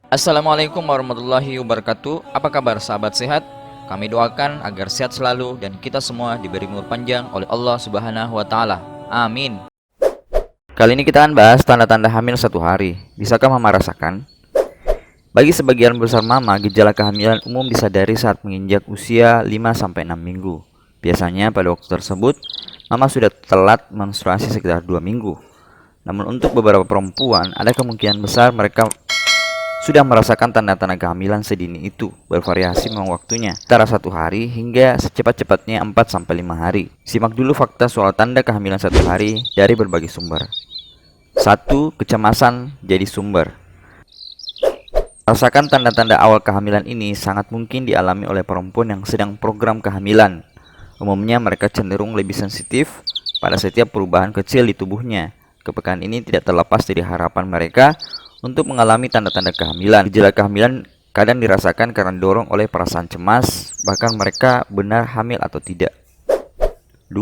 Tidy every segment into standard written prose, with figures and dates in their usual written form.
Assalamualaikum warahmatullahi wabarakatuh. Apa kabar sahabat sehat? Kami doakan agar sehat selalu dan kita semua diberi umur panjang oleh Allah Subhanahu wa taala. Amin. Kali ini kita akan bahas tanda-tanda hamil 1 hari. Bisakah mama rasakan? Bagi sebagian besar mama, gejala kehamilan umum disadari saat menginjak usia 5-6 minggu. Biasanya pada waktu tersebut, mama sudah telat menstruasi sekitar 2 minggu. Namun untuk beberapa perempuan, ada kemungkinan besar mereka sudah merasakan tanda-tanda kehamilan sedini itu. Bervariasi memang waktunya, antara 1 hari hingga secepat-cepatnya 4-5 hari. Simak dulu fakta soal tanda kehamilan 1 hari dari berbagai sumber. 1. Kecemasan jadi sumber. Rasakan tanda-tanda awal kehamilan ini sangat mungkin dialami oleh perempuan yang sedang program kehamilan. Umumnya mereka cenderung lebih sensitif pada setiap perubahan kecil di tubuhnya. Kepekaan ini tidak terlepas dari harapan mereka untuk mengalami tanda-tanda kehamilan. Gejala kehamilan kadang dirasakan karena didorong oleh perasaan cemas, bahkan mereka benar hamil atau tidak. 2.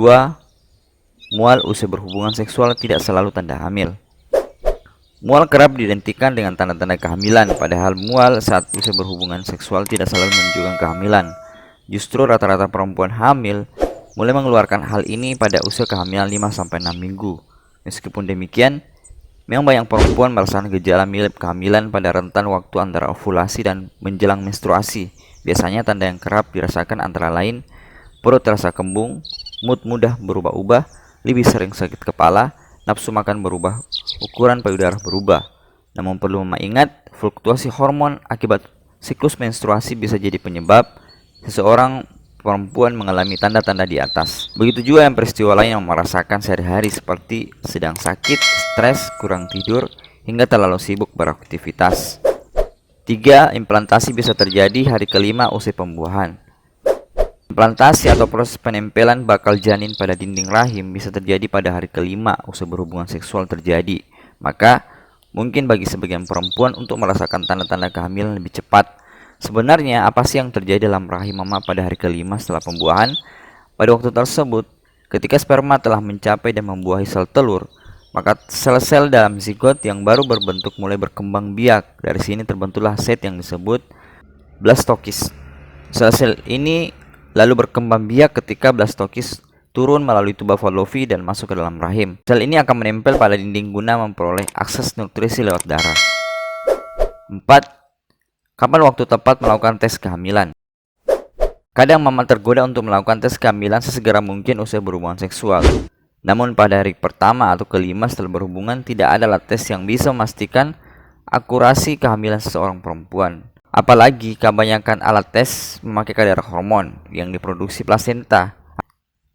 Mual usai berhubungan seksual tidak selalu tanda hamil. Mual kerap diidentikan dengan tanda-tanda kehamilan, padahal mual saat usai berhubungan seksual tidak selalu menunjukkan kehamilan. Justru rata-rata perempuan hamil mulai mengeluarkan hal ini pada usia kehamilan 5-6 minggu. Meskipun demikian, memang banyak perempuan merasakan gejala mirip kehamilan pada rentan waktu antara ovulasi dan menjelang menstruasi. Biasanya tanda yang kerap dirasakan antara lain perut terasa kembung, mood mudah berubah-ubah, lebih sering sakit kepala, nafsu makan berubah, ukuran payudara berubah. Namun perlu ingat, fluktuasi hormon akibat siklus menstruasi bisa jadi penyebab seseorang perempuan mengalami tanda-tanda di atas. Begitu juga yang peristiwa lain yang merasakan sehari-hari seperti sedang sakit, stres, kurang tidur, hingga terlalu sibuk beraktivitas. 3. Implantasi bisa terjadi hari kelima usai pembuahan. Implantasi atau proses penempelan bakal janin pada dinding rahim bisa terjadi pada hari kelima usai berhubungan seksual terjadi. Maka, mungkin bagi sebagian perempuan untuk merasakan tanda-tanda kehamilan lebih cepat. Sebenarnya apa sih yang terjadi dalam rahim mama pada hari kelima setelah pembuahan? Pada waktu tersebut, ketika sperma telah mencapai dan membuahi sel telur, maka sel-sel dalam zigot yang baru berbentuk mulai berkembang biak. Dari sini terbentuklah set yang disebut blastokis. Sel-sel ini lalu berkembang biak ketika blastokis turun melalui tuba Fallopi dan masuk ke dalam rahim. Sel ini akan menempel pada dinding guna memperoleh akses nutrisi lewat darah. 4. Kapan waktu tepat melakukan tes kehamilan? Kadang mama tergoda untuk melakukan tes kehamilan sesegera mungkin usai berhubungan seksual. Namun pada hari pertama atau kelima setelah berhubungan tidak ada alat tes yang bisa memastikan akurasi kehamilan seseorang perempuan. Apalagi kebanyakan alat tes memakai kadar hormon yang diproduksi plasenta.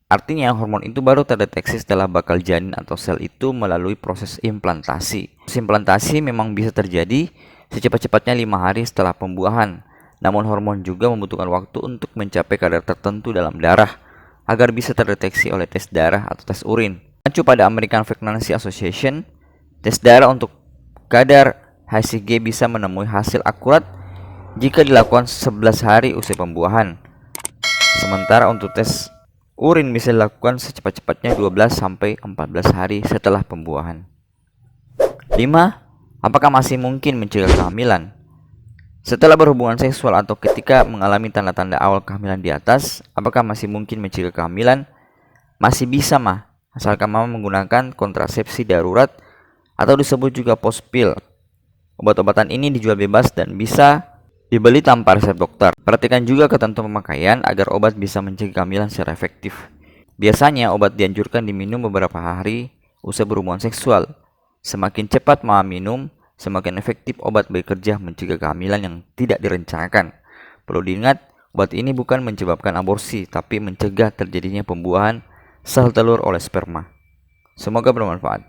Artinya hormon itu baru terdeteksi setelah bakal janin atau sel itu melalui proses implantasi. Proses implantasi memang bisa terjadi secepat-cepatnya 5 hari setelah pembuahan. Namun hormon juga membutuhkan waktu untuk mencapai kadar tertentu dalam darah agar bisa terdeteksi oleh tes darah atau tes urin. Mengacu pada American Pregnancy Association, tes darah untuk kadar HCG bisa menemui hasil akurat jika dilakukan 11 hari usai pembuahan. Sementara untuk tes urin bisa dilakukan secepat-cepatnya 12-14 hari setelah pembuahan. 5. Apakah masih mungkin mencegah kehamilan? Setelah berhubungan seksual atau ketika mengalami tanda-tanda awal kehamilan di atas, apakah masih mungkin mencegah kehamilan? Masih bisa mah, asalkan mama menggunakan kontrasepsi darurat atau disebut juga post pill. Obat-obatan ini dijual bebas dan bisa dibeli tanpa resep dokter. Perhatikan juga ketentuan pemakaian agar obat bisa mencegah kehamilan secara efektif. Biasanya obat dianjurkan diminum beberapa hari usai berhubungan seksual. Semakin cepat mama minum, semakin efektif obat bekerja mencegah kehamilan yang tidak direncanakan. Perlu diingat, obat ini bukan menyebabkan aborsi, tapi mencegah terjadinya pembuahan sel telur oleh sperma. Semoga bermanfaat.